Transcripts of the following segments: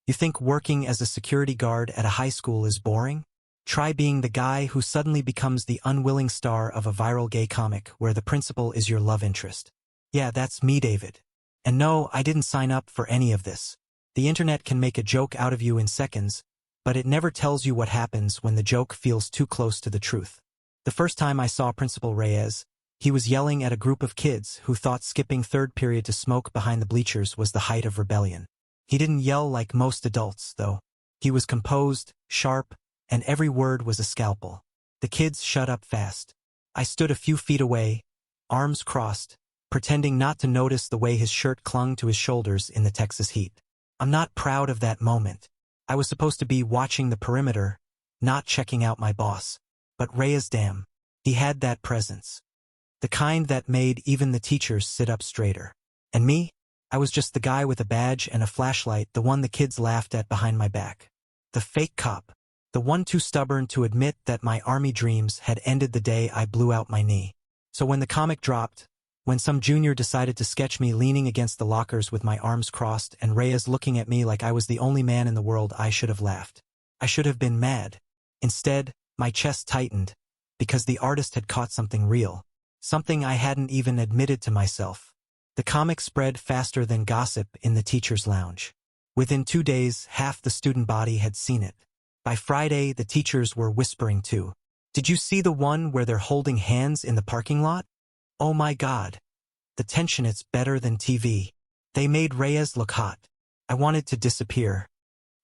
You think working as a security guard at a high school is boring? Try being the guy who suddenly becomes the unwilling star of a viral gay comic where the principal is your love interest. Yeah, that's me, David. And no, I didn't sign up for any of this. The internet can make a joke out of you in seconds, but it never tells you what happens when the joke feels too close to the truth. The first time I saw Principal Reyes, he was yelling at a group of kids who thought skipping third period to smoke behind the bleachers was the height of rebellion. He didn't yell like most adults, though. He was composed, sharp, and every word was a scalpel. The kids shut up fast. I stood a few feet away, arms crossed, pretending not to notice the way his shirt clung to his shoulders in the Texas heat. I'm not proud of that moment. I was supposed to be watching the perimeter, not checking out my boss. But Reyes, damn, he had that presence. The kind that made even the teachers sit up straighter. And me? I was just the guy with a badge and a flashlight, the one the kids laughed at behind my back. The fake cop. The one too stubborn to admit that my army dreams had ended the day I blew out my knee. So when the comic dropped, when some junior decided to sketch me leaning against the lockers with my arms crossed and Reyes looking at me like I was the only man in the world, I should have laughed. I should have been mad. Instead, my chest tightened, because the artist had caught something real, something I hadn't even admitted to myself. The comic spread faster than gossip in the teacher's lounge. Within 2 days, half the student body had seen it. By Friday, the teachers were whispering too. Did you see the one where they're holding hands in the parking lot? Oh my God. The tension, it's better than TV. They made Reyes look hot. I wanted to disappear.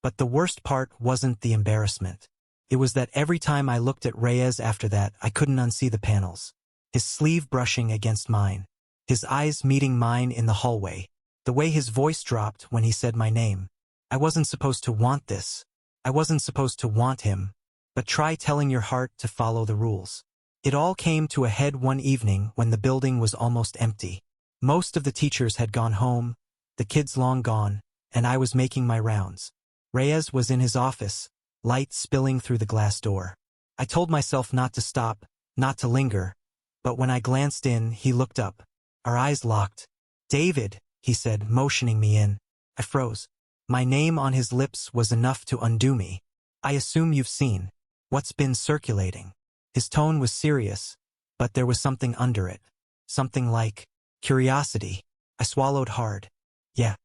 But the worst part wasn't the embarrassment. It was that every time I looked at Reyes after that, I couldn't unsee the panels. His sleeve brushing against mine. His eyes meeting mine in the hallway. The way his voice dropped when he said my name. I wasn't supposed to want this. I wasn't supposed to want him. But try telling your heart to follow the rules. It all came to a head one evening when the building was almost empty. Most of the teachers had gone home, the kids long gone, and I was making my rounds. Reyes was in his office, light spilling through the glass door. I told myself not to stop, not to linger, but when I glanced in, he looked up. Our eyes locked. David, he said, motioning me in. I froze. My name on his lips was enough to undo me. I assume you've seen what's been circulating. His tone was serious, but there was something under it. Something like curiosity. I swallowed hard. Yeah.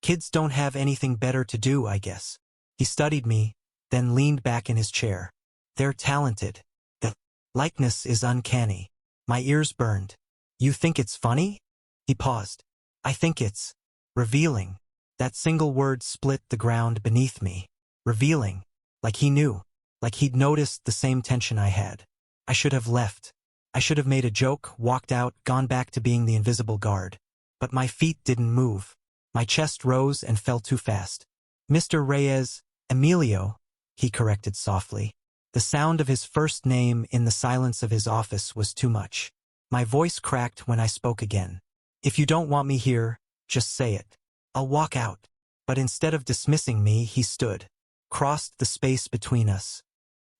Kids don't have anything better to do, I guess. He studied me, then leaned back in his chair. They're talented. The likeness is uncanny. My ears burned. You think it's funny? He paused. I think it's revealing. That single word split the ground beneath me. Revealing. Like he knew. Like he'd noticed the same tension I had. I should have left. I should have made a joke, walked out, gone back to being the invisible guard. But my feet didn't move. My chest rose and fell too fast. Mr. Reyes, Emilio, he corrected softly. The sound of his first name in the silence of his office was too much. My voice cracked when I spoke again. If you don't want me here, just say it. I'll walk out. But instead of dismissing me, he stood, crossed the space between us.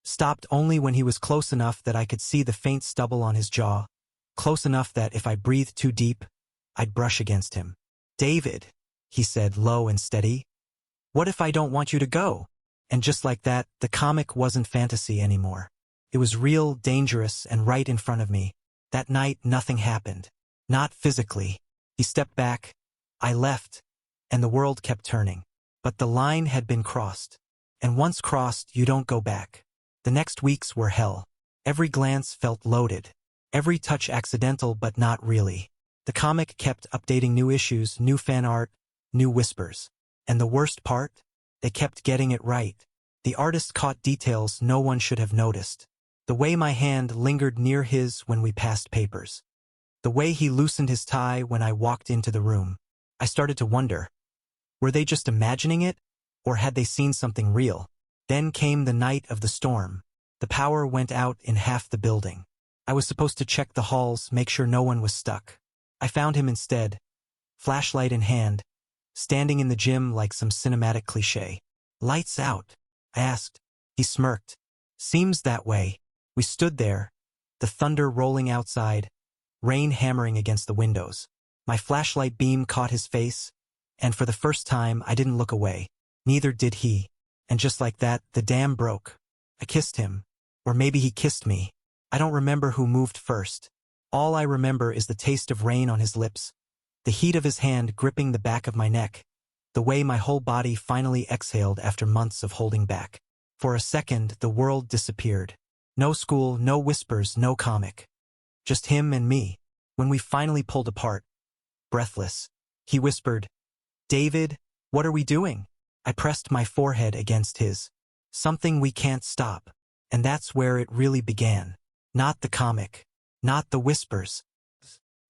Stopped only when he was close enough that I could see the faint stubble on his jaw, close enough that if I breathed too deep, I'd brush against him. David, he said low and steady. What if I don't want you to go? And just like that, the comic wasn't fantasy anymore. It was real, dangerous, and right in front of me. That night, nothing happened. Not physically. He stepped back. I left, and the world kept turning. But the line had been crossed. And once crossed, you don't go back. The next weeks were hell. Every glance felt loaded. Every touch accidental, but not really. The comic kept updating new issues, new fan art, new whispers. And the worst part? They kept getting it right. The artist caught details no one should have noticed. The way my hand lingered near his when we passed papers. The way he loosened his tie when I walked into the room. I started to wonder. Were they just imagining it? Or had they seen something real? Then came the night of the storm. The power went out in half the building. I was supposed to check the halls, make sure no one was stuck. I found him instead, flashlight in hand, standing in the gym like some cinematic cliché. Lights out? I asked. He smirked. Seems that way. We stood there, the thunder rolling outside, rain hammering against the windows. My flashlight beam caught his face, and for the first time I didn't look away. Neither did he. And just like that, the dam broke. I kissed him. Or maybe he kissed me. I don't remember who moved first. All I remember is the taste of rain on his lips, the heat of his hand gripping the back of my neck, the way my whole body finally exhaled after months of holding back. For a second, the world disappeared. No school, no whispers, no comic. Just him and me. When we finally pulled apart, breathless, he whispered, "David, what are we doing?" I pressed my forehead against his. "Something we can't stop." And that's where it really began. Not the comic. Not the whispers.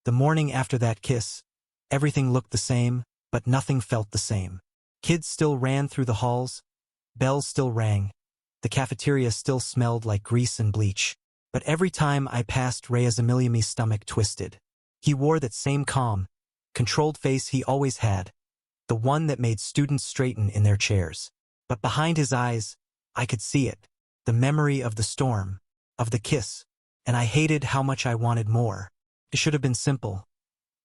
The morning after that kiss, everything looked the same, but nothing felt the same. Kids still ran through the halls. Bells still rang. The cafeteria still smelled like grease and bleach. But every time I passed Reyes, Emiliami's stomach twisted. He wore that same calm, controlled face he always had, the one that made students straighten in their chairs. But behind his eyes, I could see it, the memory of the storm, of the kiss, and I hated how much I wanted more. It should have been simple.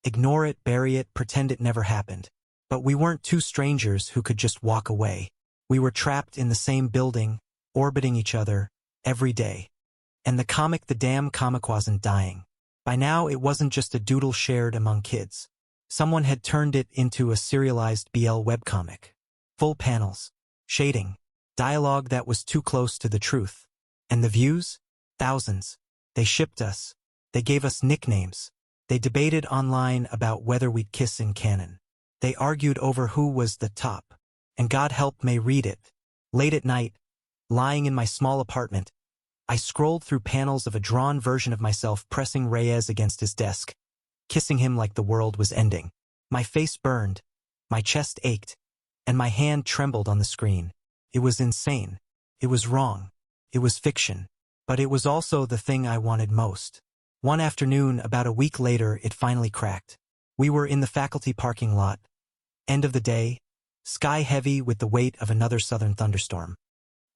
Ignore it, bury it, pretend it never happened. But we weren't two strangers who could just walk away. We were trapped in the same building, orbiting each other, every day. And the damn comic wasn't dying. By now it wasn't just a doodle shared among kids. Someone had turned it into a serialized BL webcomic. Full panels, shading, dialogue that was too close to the truth. And the views? Thousands. They shipped us. They gave us nicknames. They debated online about whether we'd kiss in canon. They argued over who was the top. And God help may read it. Late at night, lying in my small apartment, I scrolled through panels of a drawn version of myself pressing Reyes against his desk, kissing him like the world was ending. My face burned, my chest ached, and my hand trembled on the screen. It was insane. It was wrong. It was fiction. But it was also the thing I wanted most. One afternoon, about a week later, it finally cracked. We were in the faculty parking lot. End of the day, sky heavy with the weight of another southern thunderstorm.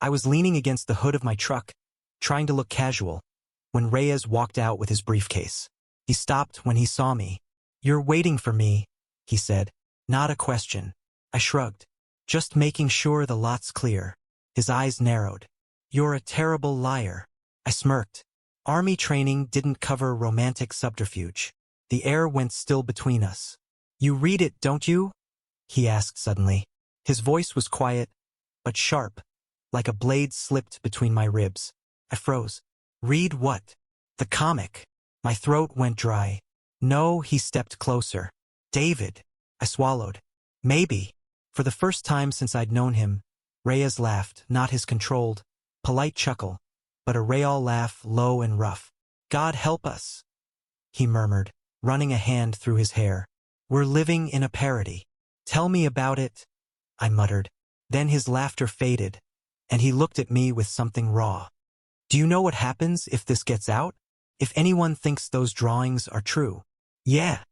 I was leaning against the hood of my truck, trying to look casual, when Reyes walked out with his briefcase. He stopped when he saw me. "You're waiting for me," he said. Not a question. I shrugged. "Just making sure the lot's clear." His eyes narrowed. "You're a terrible liar." I smirked. Army training didn't cover romantic subterfuge. The air went still between us. "You read it, don't you?" he asked suddenly. His voice was quiet, but sharp, like a blade slipped between my ribs. I froze. "Read what?" "The comic." My throat went dry. "No," he stepped closer. "David." I swallowed. "Maybe." For the first time since I'd known him, Reyes laughed, not his controlled, polite chuckle, but a Rayal laugh, low and rough. "God help us," he murmured, running a hand through his hair. "We're living in a parody." "Tell me about it," I muttered. Then his laughter faded, and he looked at me with something raw. "Do you know what happens if this gets out? If anyone thinks those drawings are true?" "Yeah,"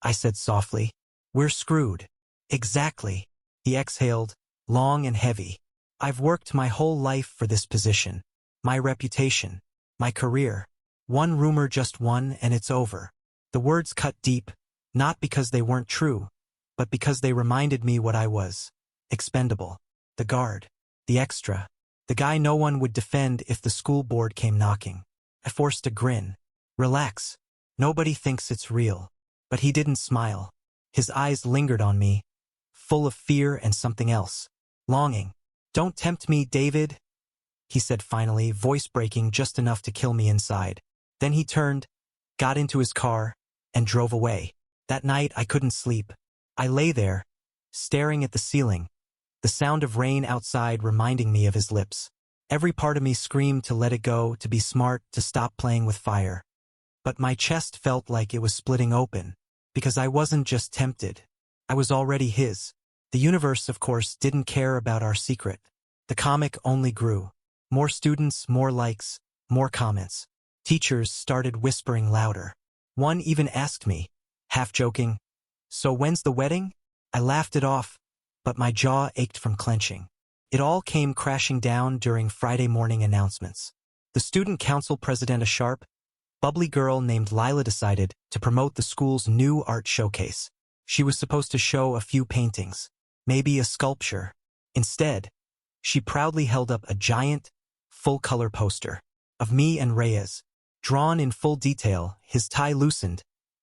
I said softly. "We're screwed." "Exactly." He exhaled, long and heavy. "I've worked my whole life for this position. My reputation. My career. One rumor, just one, and it's over." The words cut deep, not because they weren't true, but because they reminded me what I was. Expendable. The guard. The extra. The guy no one would defend if the school board came knocking. I forced a grin. "Relax. Nobody thinks it's real." But he didn't smile. His eyes lingered on me, full of fear and something else. Longing. "Don't tempt me, David," he said finally, voice breaking just enough to kill me inside. Then he turned, got into his car, and drove away. That night I couldn't sleep. I lay there, staring at the ceiling, the sound of rain outside reminding me of his lips. Every part of me screamed to let it go, to be smart, to stop playing with fire. But my chest felt like it was splitting open, because I wasn't just tempted. I was already his. The universe, of course, didn't care about our secret. The comic only grew. More students, more likes, more comments. Teachers started whispering louder. One even asked me, half joking, "So when's the wedding?" I laughed it off, but my jaw ached from clenching. It all came crashing down during Friday morning announcements. The student council president, a sharp, bubbly girl named Lila, decided to promote the school's new art showcase. She was supposed to show a few paintings, maybe a sculpture. Instead, she proudly held up a giant, full-color poster of me and Reyes, drawn in full detail, his tie loosened,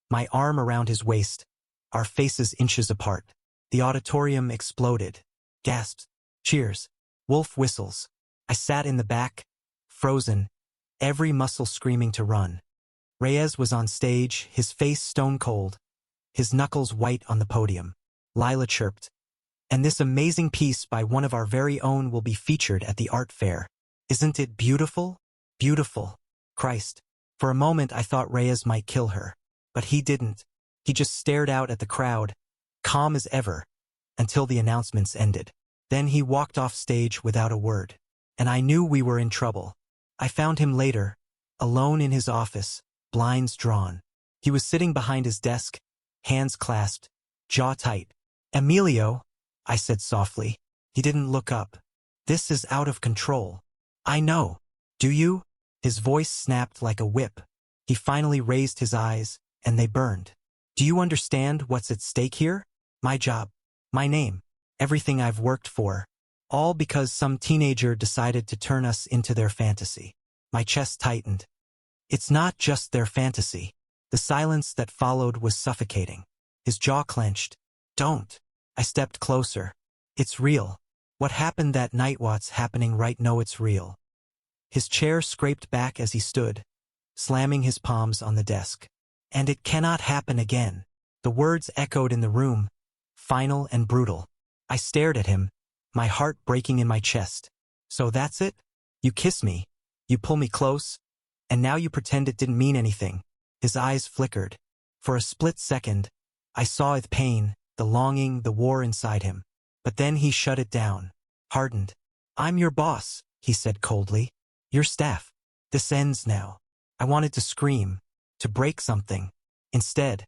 my arm around his waist, our faces inches apart. The auditorium exploded. Gasps, cheers, wolf whistles. I sat in the back, frozen, every muscle screaming to run. Reyes was on stage, his face stone cold, his knuckles white on the podium. Lila chirped, "And this amazing piece by one of our very own will be featured at the art fair. Isn't it beautiful? Beautiful. Christ." For a moment I thought Reyes might kill her. But he didn't. He just stared out at the crowd, calm as ever, until the announcements ended. Then he walked off stage without a word. And I knew we were in trouble. I found him later, alone in his office, blinds drawn. He was sitting behind his desk, hands clasped, jaw tight. "Emilio," I said softly. He didn't look up. "This is out of control." "I know. Do you?" His voice snapped like a whip. He finally raised his eyes, and they burned. "Do you understand what's at stake here? My job, my name, everything I've worked for, all because some teenager decided to turn us into their fantasy." My chest tightened. "It's not just their fantasy." The silence that followed was suffocating. His jaw clenched. "Don't." I stepped closer. "It's real. What happened that night, what's happening right now, it's real." His chair scraped back as he stood, slamming his palms on the desk. "And it cannot happen again." The words echoed in the room, final and brutal. I stared at him, my heart breaking in my chest. "So that's it? You kiss me, you pull me close, and now you pretend it didn't mean anything." His eyes flickered. For a split second, I saw the pain, the longing, the war inside him. But then he shut it down, hardened. "I'm your boss," he said coldly. "Your staff. This ends now." I wanted to scream, to break something. Instead,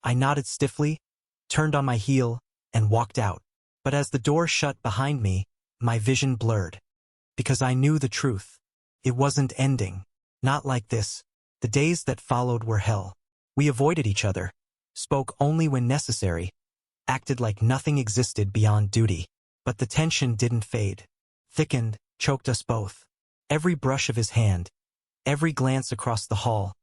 I nodded stiffly, turned on my heel, and walked out. But as the door shut behind me, my vision blurred. Because I knew the truth. It wasn't ending. Not like this. The days that followed were hell. We avoided each other, spoke only when necessary, acted like nothing existed beyond duty. But the tension didn't fade. Thickened, choked us both. Every brush of his hand, every glance across the hall,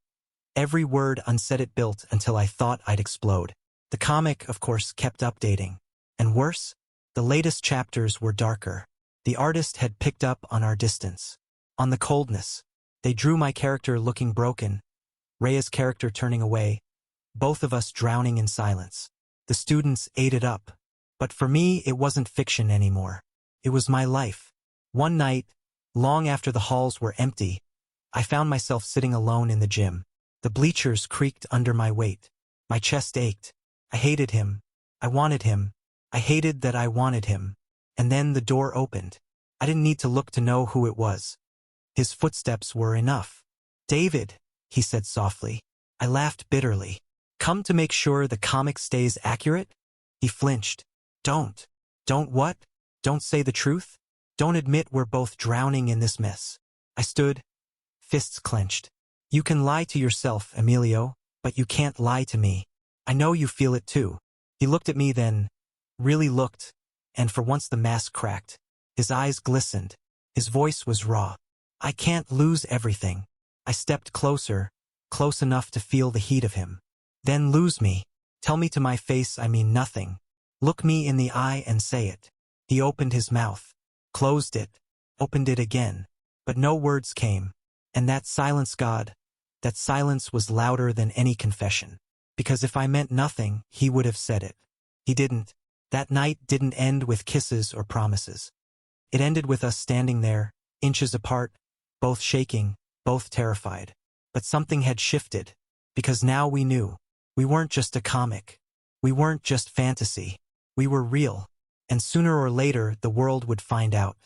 every word unsaid, it built until I thought I'd explode. The comic, of course, kept updating. And worse, the latest chapters were darker. The artist had picked up on our distance, on the coldness. They drew my character looking broken, Rhea's character turning away, both of us drowning in silence. The students ate it up. But for me, it wasn't fiction anymore. It was my life. One night, long after the halls were empty, I found myself sitting alone in the gym. The bleachers creaked under my weight. My chest ached. I hated him. I wanted him. I hated that I wanted him. And then the door opened. I didn't need to look to know who it was. His footsteps were enough. "David," he said softly. I laughed bitterly. "Come to make sure the comic stays accurate?" He flinched. Don't what? Don't say the truth? Don't admit we're both drowning in this mess." I stood, fists clenched. "You can lie to yourself, Emilio, but you can't lie to me. I know you feel it too." He looked at me then, really looked, and for once the mask cracked. His eyes glistened. His voice was raw. "I can't lose everything." I stepped closer, close enough to feel the heat of him. "Then lose me. Tell me to my face I mean nothing. Look me in the eye and say it." He opened his mouth, closed it, opened it again. But no words came. And that silence, God, that silence was louder than any confession. Because if I meant nothing, he would have said it. He didn't. That night didn't end with kisses or promises. It ended with us standing there, inches apart, both shaking, both terrified. But something had shifted. Because now we knew. We weren't just a comic. We weren't just fantasy. We were real. And sooner or later, the world would find out.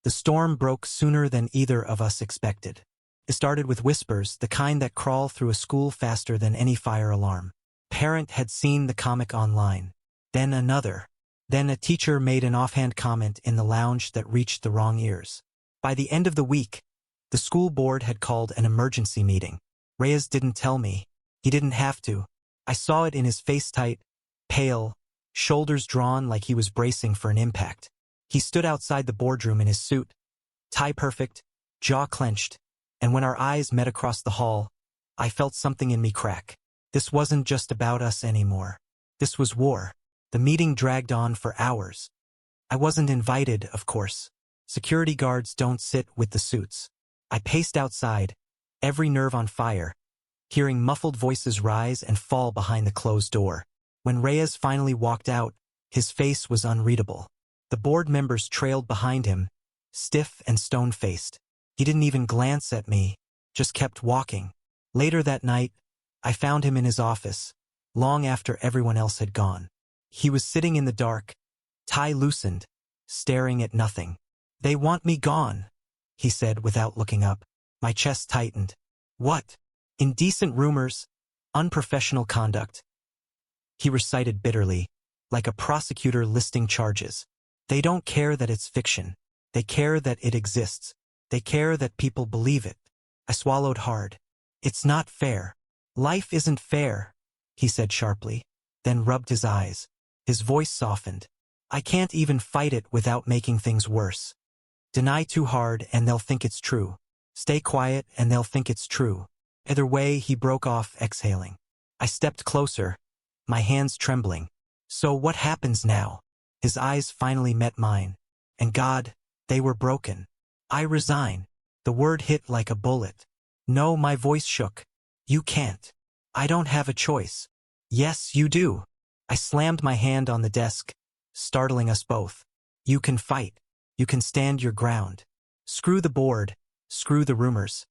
The storm broke sooner than either of us expected. It started with whispers, the kind that crawl through a school faster than any fire alarm. Parent had seen the comic online. Then another. Then a teacher made an offhand comment in the lounge that reached the wrong ears. By the end of the week, the school board had called an emergency meeting. Reyes didn't tell me. He didn't have to. I saw it in his face, tight, pale, shoulders drawn like he was bracing for an impact. He stood outside the boardroom in his suit, tie perfect, jaw clenched, and when our eyes met across the hall, I felt something in me crack. This wasn't just about us anymore. This was war. The meeting dragged on for hours. I wasn't invited, of course. Security guards don't sit with the suits. I paced outside, every nerve on fire, hearing muffled voices rise and fall behind the closed door. When Reyes finally walked out, his face was unreadable. The board members trailed behind him, stiff and stone-faced. He didn't even glance at me, just kept walking. Later that night, I found him in his office, long after everyone else had gone. He was sitting in the dark, tie loosened, staring at nothing. "They want me gone," he said without looking up. My chest tightened. "What?" "Indecent rumors, unprofessional conduct," he recited bitterly, like a prosecutor listing charges. "They don't care that it's fiction. They care that it exists. They care that people believe it." I swallowed hard. "It's not fair. Life isn't fair," he said sharply, then rubbed his eyes. His voice softened. "I can't even fight it without making things worse. Deny too hard and they'll think it's true. Stay quiet and they'll think it's true." Either way, he broke off, exhaling. I stepped closer, my hands trembling. "So what happens now?" His eyes finally met mine. And God, they were broken. "I resign." The word hit like a bullet. "No," my voice shook. "You can't. I don't have a choice." "Yes, you do." I slammed my hand on the desk, startling us both. "You can fight. You can stand your ground. Screw the board. Screw the rumors."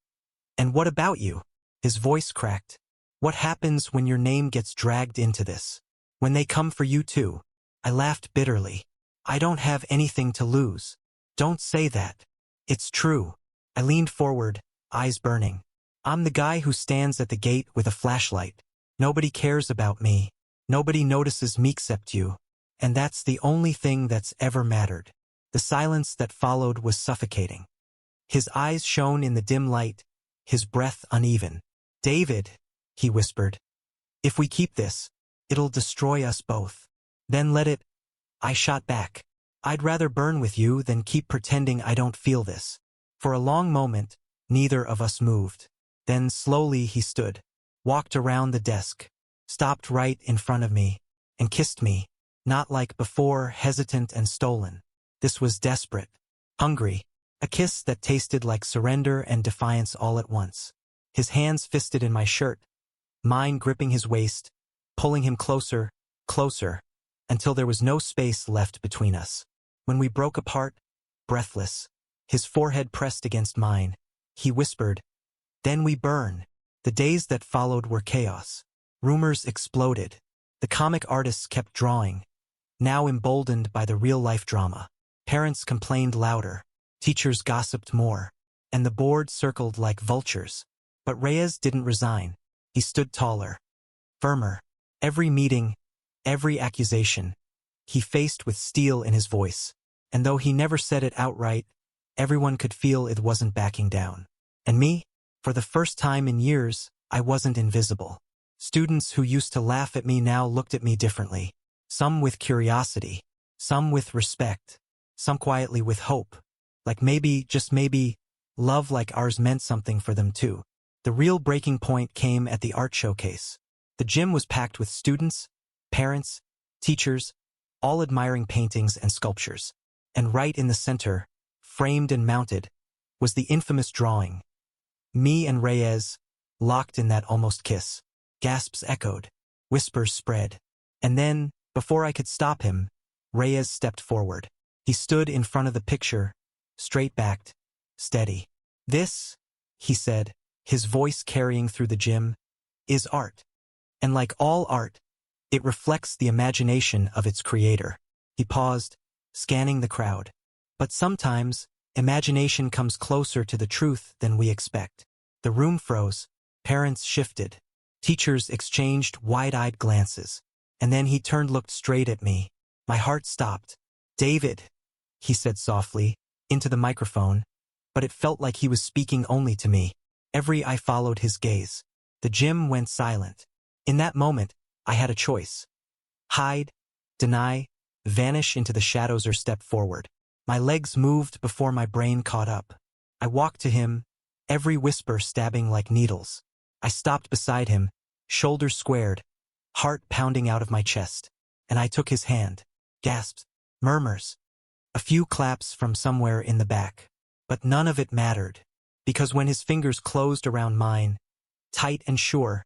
"And what about you?" His voice cracked. "What happens when your name gets dragged into this? When they come for you too?" I laughed bitterly. "I don't have anything to lose." "Don't say that." "It's true." I leaned forward, eyes burning. "I'm the guy who stands at the gate with a flashlight. Nobody cares about me. Nobody notices me except you. And that's the only thing that's ever mattered." The silence that followed was suffocating. His eyes shone in the dim light, his breath uneven. "David," he whispered, "if we keep this, it'll destroy us both. Then let it." I shot back. "I'd rather burn with you than keep pretending I don't feel this." For a long moment, neither of us moved. Then slowly he stood, walked around the desk, stopped right in front of me, and kissed me, not like before, hesitant and stolen. This was desperate, hungry, a kiss that tasted like surrender and defiance all at once. His hands fisted in my shirt, mine gripping his waist, pulling him closer, closer, until there was no space left between us. When we broke apart, breathless, his forehead pressed against mine, he whispered, "Then we burn." The days that followed were chaos. Rumors exploded. The comic artists kept drawing, now emboldened by the real-life drama. Parents complained louder, teachers gossiped more, and the board circled like vultures. But Reyes didn't resign. He stood taller, firmer. Every meeting, every accusation, he faced with steel in his voice. And though he never said it outright, everyone could feel it wasn't backing down. And me? For the first time in years, I wasn't invisible. Students who used to laugh at me now looked at me differently. Some with curiosity, some with respect, some quietly with hope. Like maybe, just maybe, love like ours meant something for them too. The real breaking point came at the art showcase. The gym was packed with students, parents, teachers, all admiring paintings and sculptures. And right in the center, framed and mounted, was the infamous drawing. Me and Reyes, locked in that almost kiss. Gasps echoed, whispers spread. And then, before I could stop him, Reyes stepped forward. He stood in front of the picture, straight-backed, steady. "This," he said, his voice carrying through the gym, "is art. And like all art, it reflects the imagination of its creator." He paused, scanning the crowd. "But sometimes, imagination comes closer to the truth than we expect." The room froze, parents shifted, teachers exchanged wide-eyed glances. And then he turned, looked straight at me. My heart stopped. "David," he said softly, into the microphone, but it felt like he was speaking only to me. Every eye followed his gaze. The gym went silent. In that moment, I had a choice. Hide, deny, vanish into the shadows or step forward. My legs moved before my brain caught up. I walked to him, every whisper stabbing like needles. I stopped beside him, shoulders squared, heart pounding out of my chest. And I took his hand. Gasps, murmurs, a few claps from somewhere in the back. But none of it mattered, because when his fingers closed around mine, tight and sure,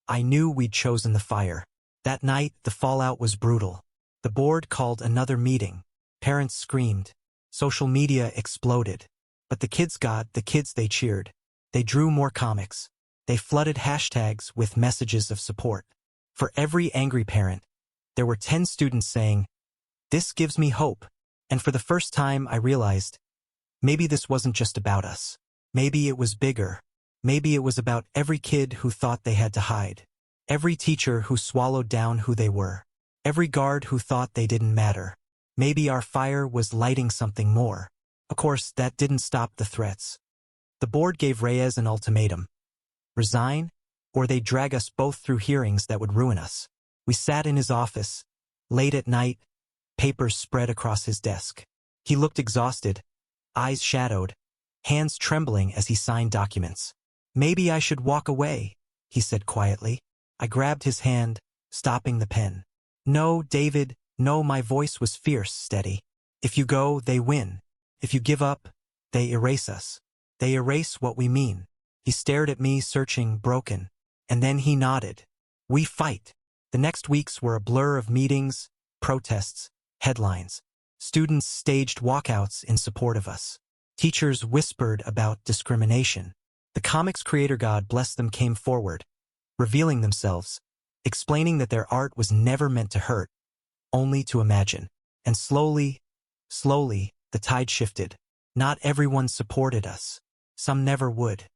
I knew we'd chosen the fire. That night, the fallout was brutal. The board called another meeting. Parents screamed. Social media exploded. But the kids they cheered. They drew more comics. They flooded hashtags with messages of support. For every angry parent, there were 10 students saying, "This gives me hope." And for the first time, I realized, maybe this wasn't just about us. Maybe it was bigger. Maybe it was about every kid who thought they had to hide. Every teacher who swallowed down who they were. Every guard who thought they didn't matter. Maybe our fire was lighting something more. Of course, that didn't stop the threats. The board gave Reyes an ultimatum. Resign, or they'd drag us both through hearings that would ruin us. We sat in his office, late at night, papers spread across his desk. He looked exhausted, eyes shadowed, hands trembling as he signed documents. "Maybe I should walk away," he said quietly. I grabbed his hand, stopping the pen. "No, David, no," my voice was fierce, steady. "If you go, they win. If you give up, they erase us. They erase what we mean." He stared at me, searching, broken. And then he nodded. "We fight." The next weeks were a blur of meetings, protests, headlines. Students staged walkouts in support of us. Teachers whispered about discrimination. The comics creator, God bless them, came forward, revealing themselves, explaining that their art was never meant to hurt, only to imagine. And slowly, the tide shifted. Not everyone supported us. Some never would.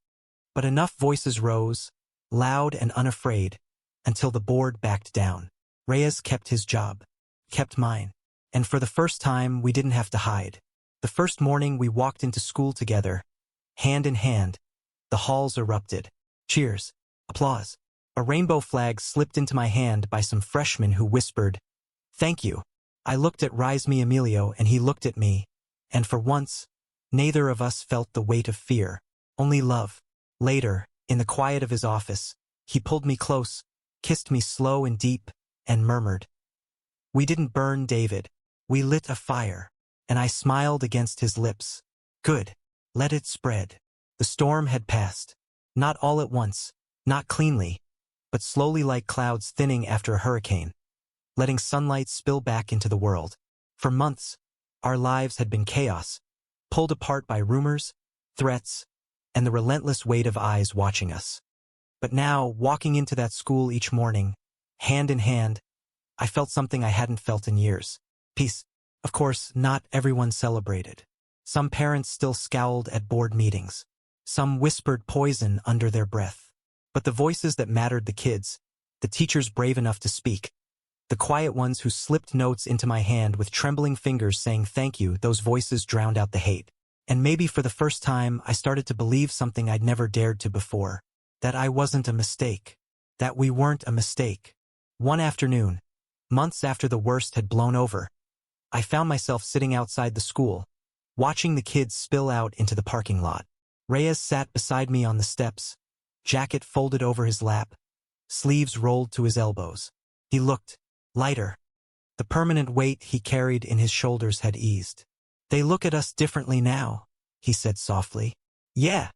But enough voices rose, loud and unafraid, until the board backed down. Reyes kept his job, kept mine. And for the first time, we didn't have to hide. The first morning we walked into school together, hand in hand. The halls erupted. Cheers. Applause. A rainbow flag slipped into my hand by some freshman who whispered, "Thank you." I looked at Rizmi Emilio and he looked at me, and for once, neither of us felt the weight of fear, only love. Later, in the quiet of his office, he pulled me close, kissed me slow and deep, and murmured, "We didn't burn, David. We lit a fire." And I smiled against his lips. Good. Let it spread. The storm had passed. Not all at once, not cleanly, but slowly like clouds thinning after a hurricane, letting sunlight spill back into the world. For months, our lives had been chaos, pulled apart by rumors, threats, and the relentless weight of eyes watching us. But now, walking into that school each morning, hand in hand, I felt something I hadn't felt in years. Peace. Of course, not everyone celebrated. Some parents still scowled at board meetings. Some whispered poison under their breath. But the voices that mattered, the kids, the teachers brave enough to speak, the quiet ones who slipped notes into my hand with trembling fingers saying thank you, those voices drowned out the hate. And maybe for the first time, I started to believe something I'd never dared to before, that I wasn't a mistake, that we weren't a mistake. One afternoon, months after the worst had blown over, I found myself sitting outside the school, watching the kids spill out into the parking lot. Reyes sat beside me on the steps, jacket folded over his lap, sleeves rolled to his elbows. He looked lighter. The permanent weight he carried in his shoulders had eased. "They look at us differently now," he said softly. "Yeah,"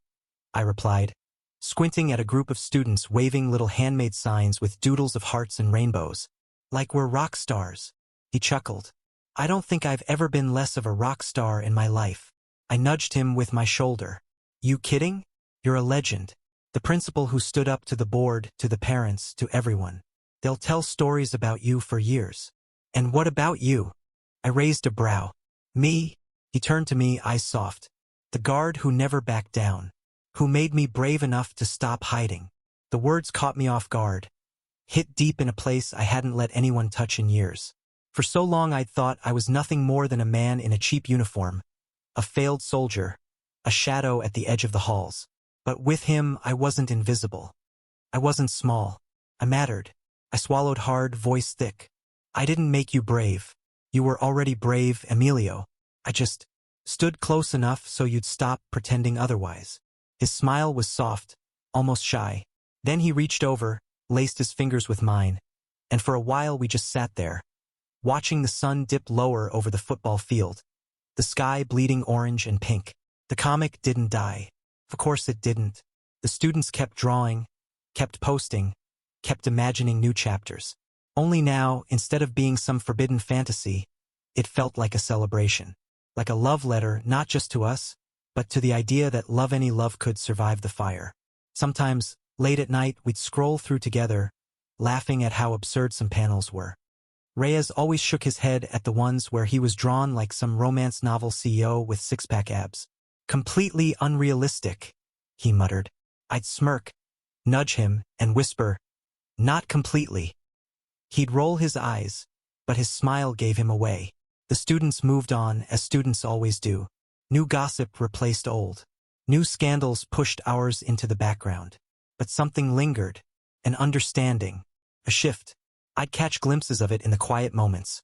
I replied, squinting at a group of students waving little handmade signs with doodles of hearts and rainbows. "Like we're rock stars." He chuckled. "I don't think I've ever been less of a rock star in my life." I nudged him with my shoulder. "You kidding? You're a legend. The principal who stood up to the board, to the parents, to everyone. They'll tell stories about you for years." "And what about you?" I raised a brow. "Me?" He turned to me, eyes soft. "The guard who never backed down. Who made me brave enough to stop hiding." The words caught me off guard. Hit deep in a place I hadn't let anyone touch in years. For so long I'd thought I was nothing more than a man in a cheap uniform, a failed soldier, a shadow at the edge of the halls. But with him, I wasn't invisible. I wasn't small. I mattered. I swallowed hard, voice thick. "I didn't make you brave. You were already brave, Emilio." I just stood close enough so you'd stop pretending otherwise. His smile was soft, almost shy. Then he reached over, laced his fingers with mine, and for a while we just sat there, watching the sun dip lower over the football field, the sky bleeding orange and pink. The comic didn't die. Of course it didn't. The students kept drawing, kept posting, kept imagining new chapters. Only now, instead of being some forbidden fantasy, it felt like a celebration. Like a love letter not just to us, but to the idea that any love could survive the fire. Sometimes, late at night, we'd scroll through together, laughing at how absurd some panels were. Reyes always shook his head at the ones where he was drawn like some romance novel CEO with six-pack abs. Completely unrealistic, he muttered. I'd smirk, nudge him, and whisper, not completely. He'd roll his eyes, but his smile gave him away. The students moved on, as students always do. New gossip replaced old. New scandals pushed ours into the background. But something lingered, an understanding, a shift. I'd catch glimpses of it in the quiet moments.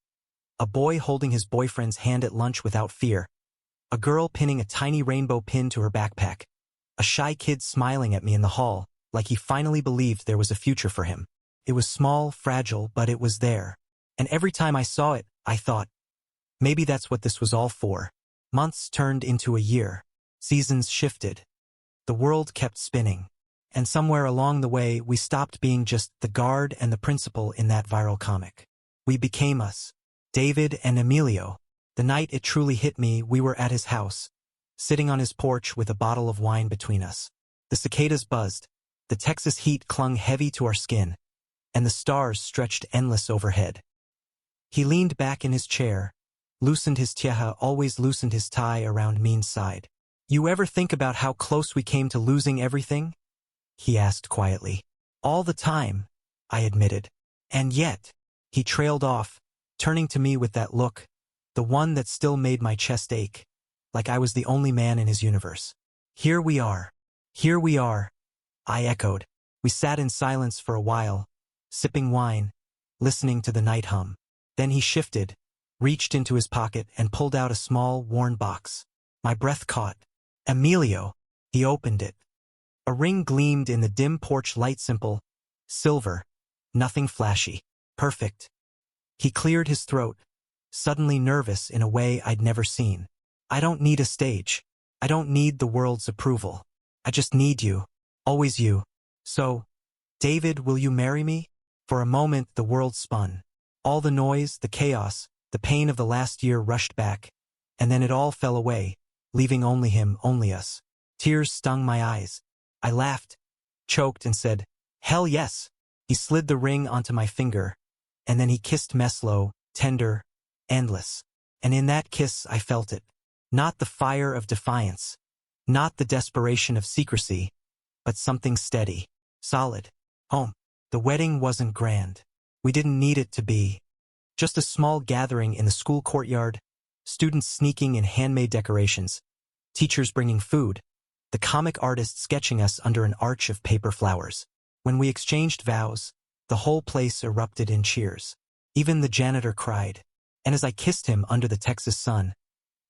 A boy holding his boyfriend's hand at lunch without fear. A girl pinning a tiny rainbow pin to her backpack. A shy kid smiling at me in the hall, like he finally believed there was a future for him. It was small, fragile, but it was there. And every time I saw it, I thought, maybe that's what this was all for. Months turned into a year. Seasons shifted. The world kept spinning. And somewhere along the way, we stopped being just the guard and the principal in that viral comic. We became us. David and Emilio. The night it truly hit me, we were at his house, sitting on his porch with a bottle of wine between us. The cicadas buzzed. The Texas heat clung heavy to our skin, and the stars stretched endless overhead. He leaned back in his chair, loosened his tieha, always loosened his tie around Min's side. You ever think about how close we came to losing everything? He asked quietly. All the time, I admitted. And yet, he trailed off, turning to me with that look, the one that still made my chest ache, like I was the only man in his universe. Here we are. Here we are, I echoed. We sat in silence for a while, sipping wine, listening to the night hum. Then he shifted, reached into his pocket and pulled out a small, worn box. My breath caught. Emilio. He opened it. A ring gleamed in the dim porch light, simple, silver, nothing flashy. Perfect. He cleared his throat, suddenly nervous in a way I'd never seen. I don't need a stage. I don't need the world's approval. I just need you. Always you. So, David, will you marry me? For a moment the world spun. All the noise, the chaos, the pain of the last year rushed back, and then it all fell away, leaving only him, only us. Tears stung my eyes. I laughed, choked, and said, hell yes. He slid the ring onto my finger, and then he kissed me slow, tender, endless. And in that kiss I felt it. Not the fire of defiance, not the desperation of secrecy, but something steady, solid, home. The wedding wasn't grand. We didn't need it to be. Just a small gathering in the school courtyard, students sneaking in handmade decorations, teachers bringing food, the comic artist sketching us under an arch of paper flowers. When we exchanged vows, the whole place erupted in cheers. Even the janitor cried. And as I kissed him under the Texas sun,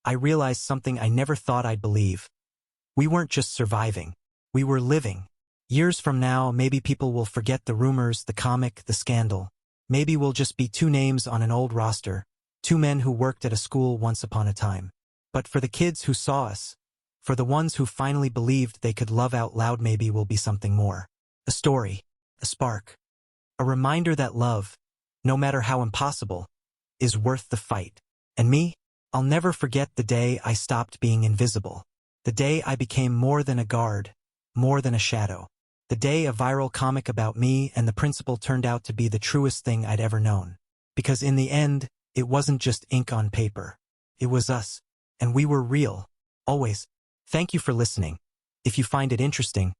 I realized something I never thought I'd believe. We weren't just surviving. We were living. Years from now, maybe people will forget the rumors, the comic, the scandal. Maybe we'll just be two names on an old roster, two men who worked at a school once upon a time. But for the kids who saw us, for the ones who finally believed they could love out loud, maybe we'll be something more. A story, a spark, a reminder that love, no matter how impossible, is worth the fight. And me? I'll never forget the day I stopped being invisible. The day I became more than a guard, more than a shadow. The day a viral comic about me and the principal turned out to be the truest thing I'd ever known. Because in the end, it wasn't just ink on paper. It was us. And we were real. Always. Thank you for listening. If you find it interesting,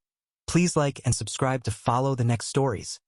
please like and subscribe to follow the next stories.